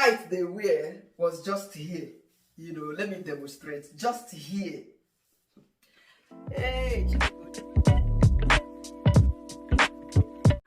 light they wear was just here. You know, let me demonstrate. Just here. Hey.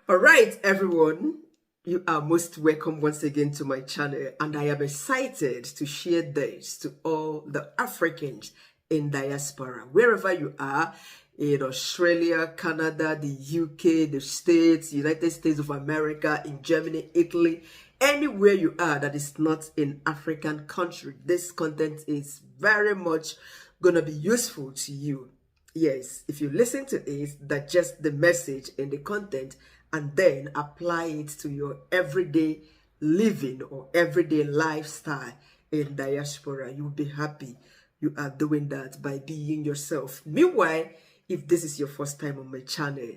All right, everyone. You are most welcome once again to my channel, and I am excited to share this to all the Africans in diaspora, wherever you are, in Australia, Canada, the UK, the States, United States of America, in Germany, Italy, anywhere you are that is not in African country. This content is very much going to be useful to you. Yes, if you listen to it, digest the message in the content, and then apply it to your everyday living or everyday lifestyle in diaspora, you'll be happy you are doing that by being yourself. Meanwhile, if this is your first time on my channel,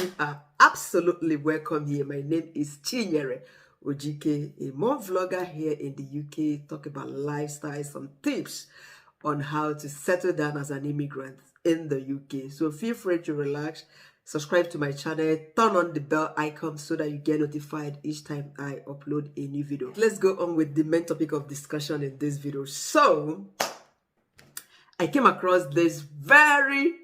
you are absolutely welcome here. My name is Chinyere Ojike, a more vlogger here in the UK, talk about lifestyle, some tips on how to settle down as an immigrant in the UK. So feel free to relax, subscribe to my channel, turn on the bell icon so that you get notified each time I upload a new video. Let's go on with the main topic of discussion in this video. So I came across this very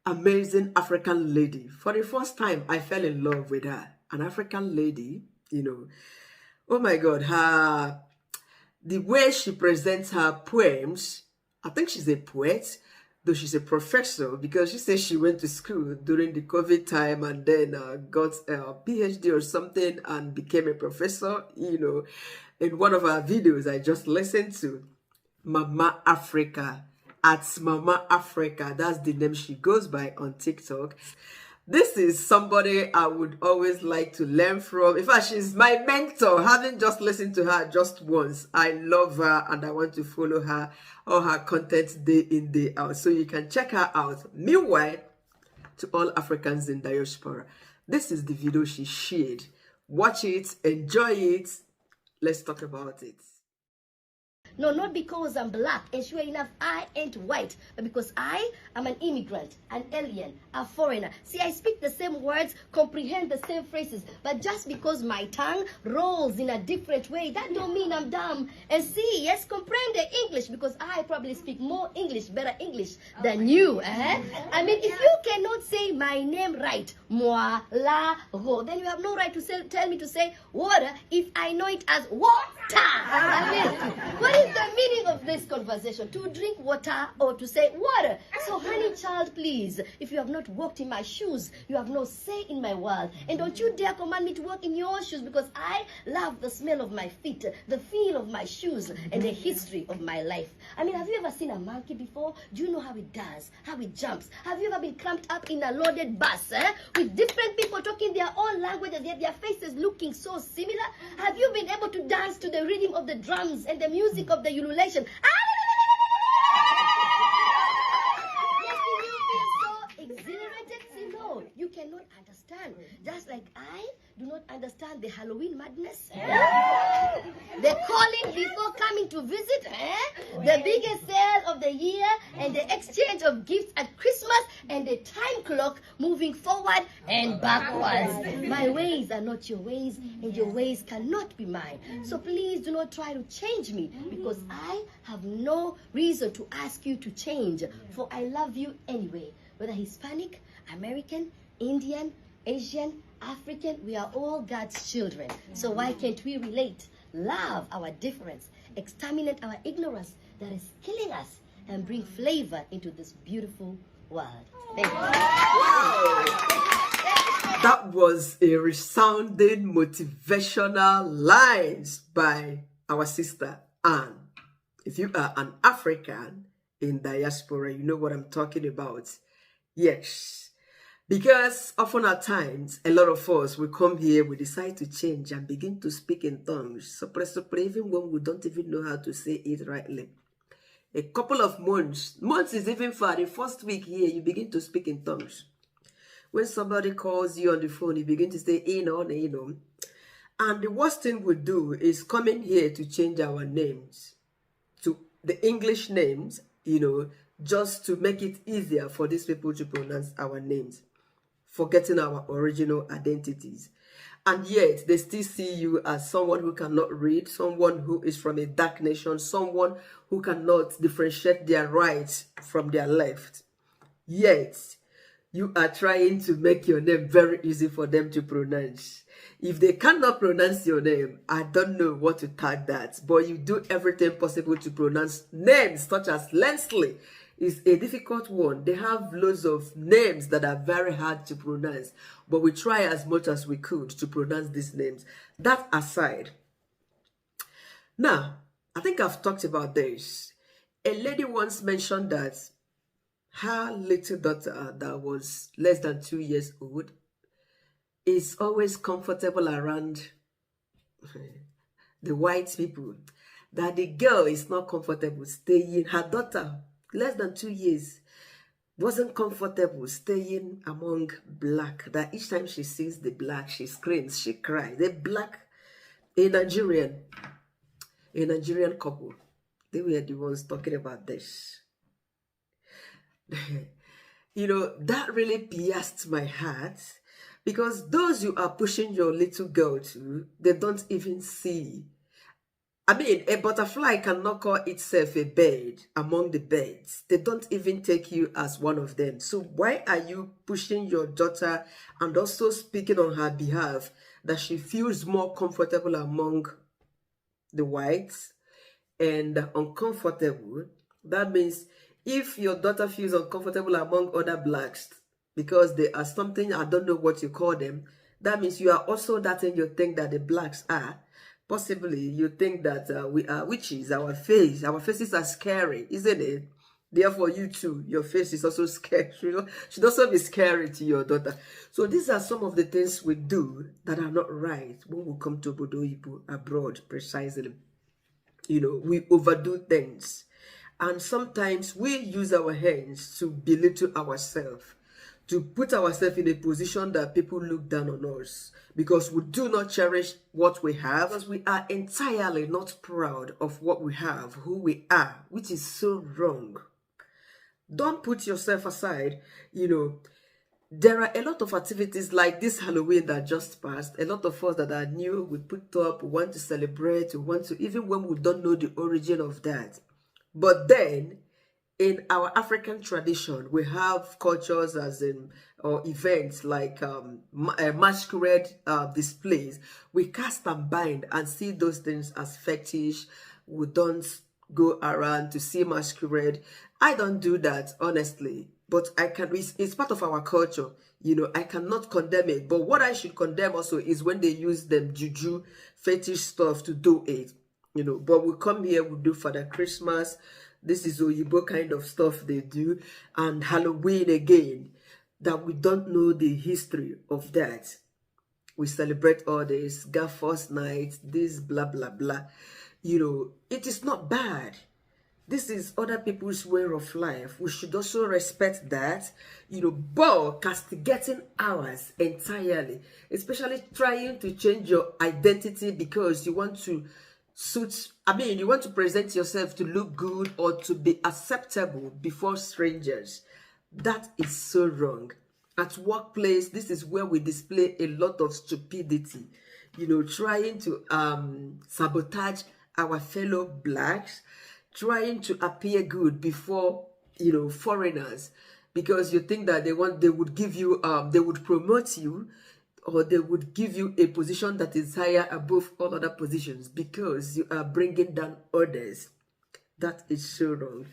amazing African lady. For the first time, I fell in love with her. An African lady, you know. Oh my God, the way she presents her poems, I think she's a poet, though she's a professor, because she says she went to school during the COVID time and then got a PhD or something and became a professor, you know. In one of her videos I just listened to, Mama Africa, at Mama Africa, that's the name she goes by on TikTok. This is somebody I would always like to learn from. In fact, she's my mentor. Having just listened to her just once, I love her and I want to follow her, all her content day in, day out. So you can check her out. Meanwhile, to all Africans in diaspora, this is the video she shared. Watch it, enjoy it. Let's talk about it. No, not because I'm black, and sure enough, I ain't white, but because I am an immigrant, an alien, a foreigner. See, I speak the same words, comprehend the same phrases, but just because my tongue rolls in a different way, that don't mean I'm dumb. And see, yes, comprehend the English, because I probably speak more English, better English than you. I mean, if you cannot say my name right, moi, la, ro, then you have no right to tell me to say water if I know it as water. I mean, what is the meaning of this conversation? To drink water or to say water? So, honey child, please, if you have not walked in my shoes, you have no say in my world. And don't you dare command me to walk in your shoes, because I love the smell of my feet, the feel of my shoes, and the history of my life. I mean, have you ever seen a monkey before? Do you know how it does, how it jumps? Have you ever been cramped up in a loaded bus with different people talking their own language and yet their faces looking so similar? Have you been able to dance to the rhythm of the drums and the music of the ululation? No, you cannot understand. Just like I do not understand the Halloween madness. The calling before coming to visit. The biggest sale of the year and the exchange of gifts at Christmas and the time clock moving forward and backwards. My ways are not your ways and your ways cannot be mine. So please do not try to change me, because I have no reason to ask you to change, for I love you anyway. Whether Hispanic, American, Indian, Asian, African, we are all God's children. So why can't we relate, love our difference, exterminate our ignorance that is killing us, and bring flavor into this beautiful world? Thank you. That was a resounding motivational lines by our sister Anne. If you are an African in diaspora, you know what I'm talking about. Yes, because often at times, a lot of us will come here, we decide to change and begin to speak in tongues, even when we don't even know how to say it rightly. A couple of months is even far. The first week here, you begin to speak in tongues. When somebody calls you on the phone, you begin to say, And the worst thing we do is come in here to change our names to the English names, just to make it easier for these people to pronounce our names, forgetting our original identities. And yet they still see you as someone who cannot read, someone who is from a dark nation, someone who cannot differentiate their right from their left. Yet you are trying to make your name very easy for them to pronounce. If they cannot pronounce your name, I don't know what to tag that, but you do everything possible to pronounce names such as Lensley. Is a difficult one. They have loads of names that are very hard to pronounce, but we try as much as we could to pronounce these names. That aside, now, I think I've talked about this. A lady once mentioned that her little daughter that was less than 2 years old is always comfortable around the white people, that the girl is not comfortable staying, her daughter, less than 2 years, wasn't comfortable staying among black, that each time she sees the black, she screams, she cries. The black, a Nigerian couple, they were the ones talking about this. You know, that really pierced my heart, because those you are pushing your little girl to, they don't even see. I mean, a butterfly cannot call itself a bird among the birds. They don't even take you as one of them. So why are you pushing your daughter and also speaking on her behalf that she feels more comfortable among the whites and uncomfortable? That means if your daughter feels uncomfortable among other blacks because they are something, I don't know what you call them, that means you are also that thing you think that the blacks are. Possibly you think that we are witches, our faces are scary, isn't it? Therefore, you too, your face is also scary. Should also be scary to your daughter. So these are some of the things we do that are not right when we come to Obodo Oyibo, abroad, precisely. You know, we overdo things. And sometimes we use our hands to belittle ourselves, to put ourselves in a position that people look down on us, because we do not cherish what we have, because we are entirely not proud of what we have, who we are, which is so wrong. Don't put yourself aside. You know, there are a lot of activities like this Halloween that just passed. A lot of us that are new, we put up, we want to celebrate, we want to, even when we don't know the origin of that. But then, in our African tradition, we have cultures as in, or events like masquerade displays. We cast and bind and see those things as fetish. We don't go around to see masquerade. I don't do that, honestly. But I can, it's part of our culture. You know, I cannot condemn it. But what I should condemn also is when they use them juju, fetish stuff to do it. You know, but we come here, we do Father Christmas. This is Oyibo kind of stuff they do. And Halloween again, that we don't know the history of that. We celebrate all this, Gaffos night, this blah, blah, blah. You know, it is not bad. This is other people's way of life. We should also respect that, you know, but castigating ours entirely, especially trying to change your identity because you want to you want to present yourself to look good or to be acceptable before strangers. That is so wrong. At workplace, this is where we display a lot of stupidity, you know, trying to sabotage our fellow blacks, trying to appear good before, you know, foreigners, because you think that they would give you, they would promote you, or they would give you a position that is higher above all other positions because you are bringing down others. That is so wrong.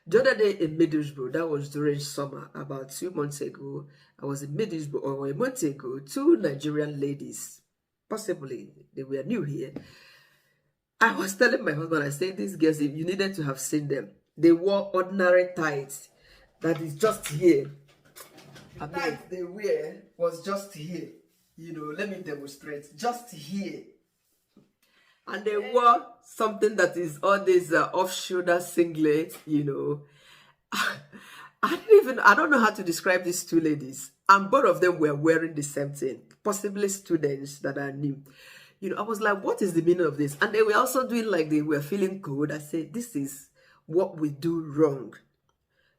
The other day in Middlesbrough, that was during summer, about 2 months ago, I was in Middlesbrough, or a month ago, 2 Nigerian ladies, possibly they were new here. I was telling my husband, I said, these girls, if you needed to have seen them, they wore ordinary tights that is just here. The tights they wear was just here. You know, let me demonstrate. Just here. And they wore something that is all this off-shoulder singlet, you know. I don't know how to describe these 2 ladies. And both of them were wearing the same thing. Possibly students that are new. You know, I was like, what is the meaning of this? And they were also doing like they were feeling cold. I said, this is what we do wrong.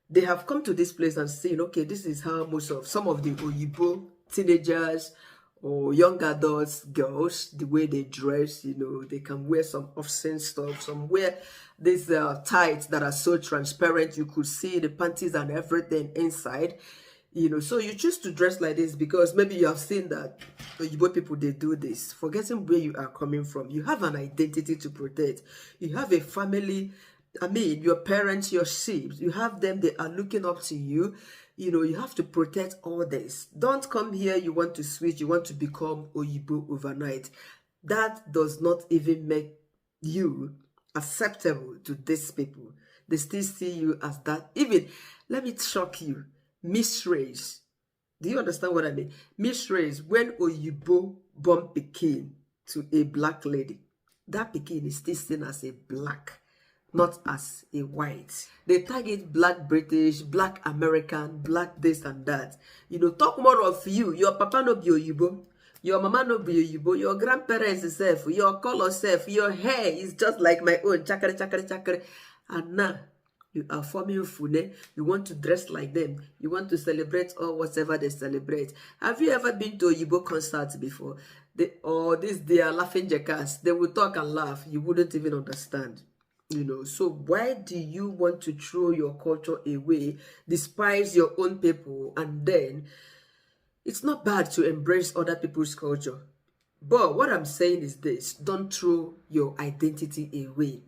They have come to this place and saying, okay, this is how some of the Oyibo teenagers or young adults, girls, the way they dress, you know, they can wear some off-scene stuff, some wear these tights that are so transparent, you could see the panties and everything inside, you know. So you choose to dress like this because maybe you have seen that Igbo people, they do this, forgetting where you are coming from. You have an identity to protect. You have a family. I mean, your parents, your sheep, you have them, they are looking up to you. You know, you have to protect all this. Don't come here, you want to switch, you want to become Oyibo overnight. That does not even make you acceptable to these people. They still see you as that. Even, let me shock you, misrace. Do you understand what I mean? Misrace, when Oyibo born Pikin to a black lady, that Pikin is still seen as a black, not as a white. They target black British, black American, black this and that. You know, talk more of you. Your papa no be Oyibo. Your mama no be Oyibo. Your grandparents self, your color self, your hair is just like my own. Chakare, chakare, chakare. And now, you are forming Fune. You want to dress like them. You want to celebrate or whatever they celebrate. Have you ever been to Oyibo concerts before? They are laughing jackass. They will talk and laugh. You wouldn't even understand. You know, so why do you want to throw your culture away, despise your own people, and then it's not bad to embrace other people's culture. But what I'm saying is this: don't throw your identity away,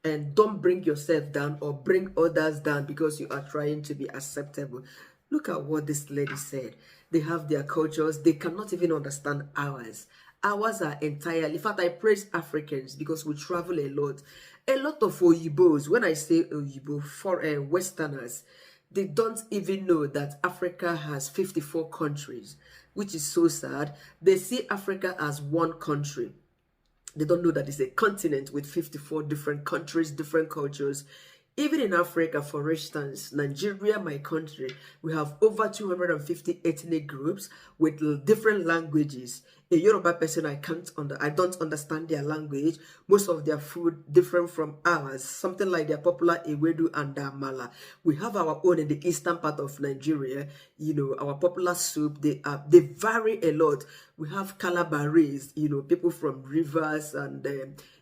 and don't bring yourself down or bring others down because you are trying to be acceptable. Look at what this lady said. They have their cultures. They cannot even understand ours. Ours are entirely, in fact, I praise Africans because we travel a lot. A lot of Oyibos, when I say Oyibo, for Westerners, they don't even know that Africa has 54 countries, which is so sad. They see Africa as one country. They don't know that it's a continent with 54 different countries, different cultures. Even in Africa, for instance, Nigeria, my country, we have over 250 ethnic groups with different languages. A Yoruba person, I don't understand their language. Most of their food different from ours. Something like their popular Ewedu and Amala. We have our own in the eastern part of Nigeria. You know, our popular soup, they vary a lot. We have Calabarese, you know, people from rivers, and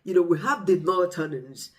you know, we have the Northerners.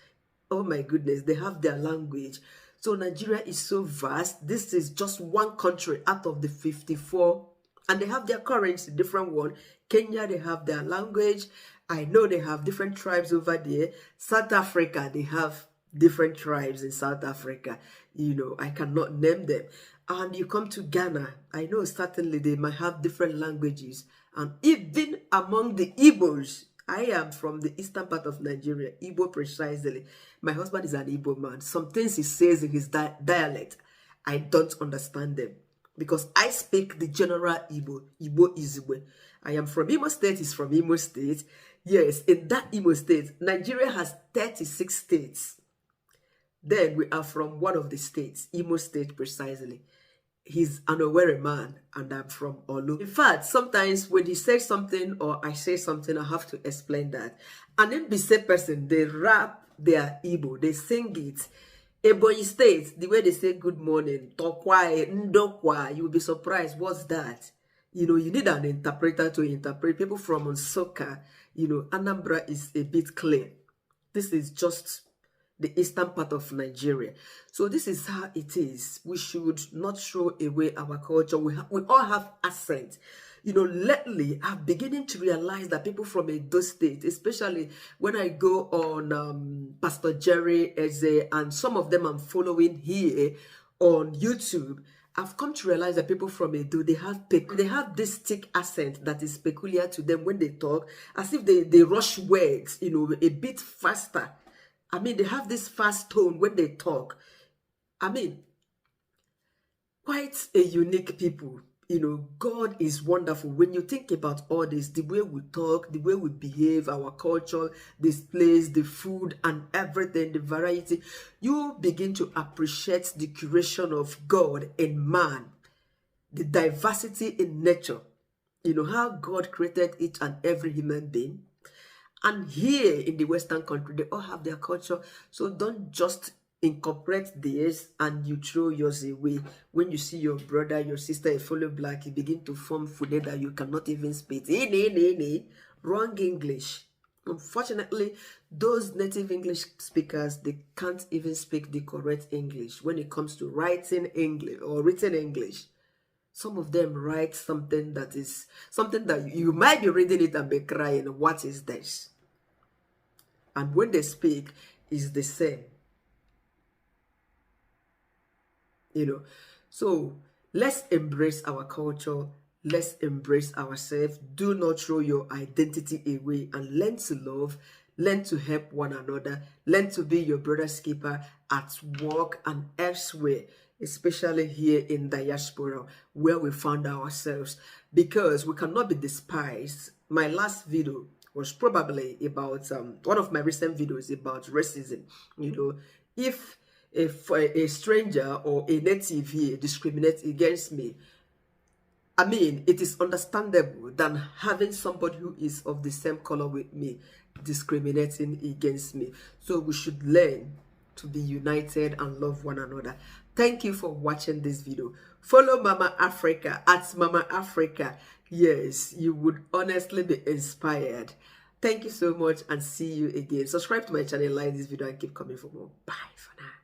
Oh my goodness, they have their language. So Nigeria is so vast. This is just one country out of the 54. And they have their currency, different one. Kenya, they have their language. I know they have different tribes over there. South Africa, they have different tribes in South Africa. You know, I cannot name them. And you come to Ghana, I know certainly they might have different languages. And even among the Igbos, I am from the eastern part of Nigeria, Igbo precisely. My husband is an Igbo man. Some things he says in his dialect, I don't understand them. Because I speak the general Igbo. Igbo is Igbo. I am from Imo State, he's from Imo State. Yes, in that Imo State, Nigeria has 36 states. Then we are from one of the states, Imo State precisely. He's an Owerri man, and I'm from Olu. In fact, sometimes when he says something or I say something, I have to explain that. An NBC person, they rap their Igbo, they sing it. Ebonyi State, the way they say good morning, Tokwa, Ndokwa, you will be surprised. What's that? You know, you need an interpreter to interpret. People from Nsukka, you know, Anambra is a bit clear. This is just the eastern part of Nigeria. So this is how it is. We should not throw away our culture. We all have accent. You know, lately, I'm beginning to realize that people from Edo State, especially when I go on Pastor Jerry Eze, and some of them I'm following here on YouTube, I've come to realize that people from Edo, they have this thick accent that is peculiar to them when they talk, as if they rush words, you know, a bit faster. I mean, they have this fast tone when they talk. I mean, quite a unique people. You know, God is wonderful. When you think about all this, the way we talk, the way we behave, our culture, this place, the food and everything, the variety, you begin to appreciate the creation of God in man, the diversity in nature. You know, how God created each and every human being. And here in the Western country, they all have their culture. So don't just incorporate theirs and you throw yours away. When you see your brother, your sister, a fellow black, you begin to form food that you cannot even speak. Wrong English. Unfortunately, those native English speakers, they can't even speak the correct English when it comes to writing English or written English. Some of them write something that is something that you might be reading it and be crying, what is this? And when they speak, it's the same. So let's embrace our culture. Let's embrace ourselves. Do not throw your identity away and learn to love, learn to help one another, learn to be your brother's keeper at work and elsewhere, especially here in diaspora where we found ourselves, because we cannot be despised. My last video was probably about one of my recent videos about racism. If a stranger or a native here discriminates against me, I mean, it is understandable than having somebody who is of the same color with me discriminating against me. So we should learn to be united and love one another. Thank you for watching this video. Follow Mama Africa at Mama Africa. Yes, you would honestly be inspired. Thank you so much and see you again. Subscribe to my channel, like this video, and keep coming for more. Bye for now.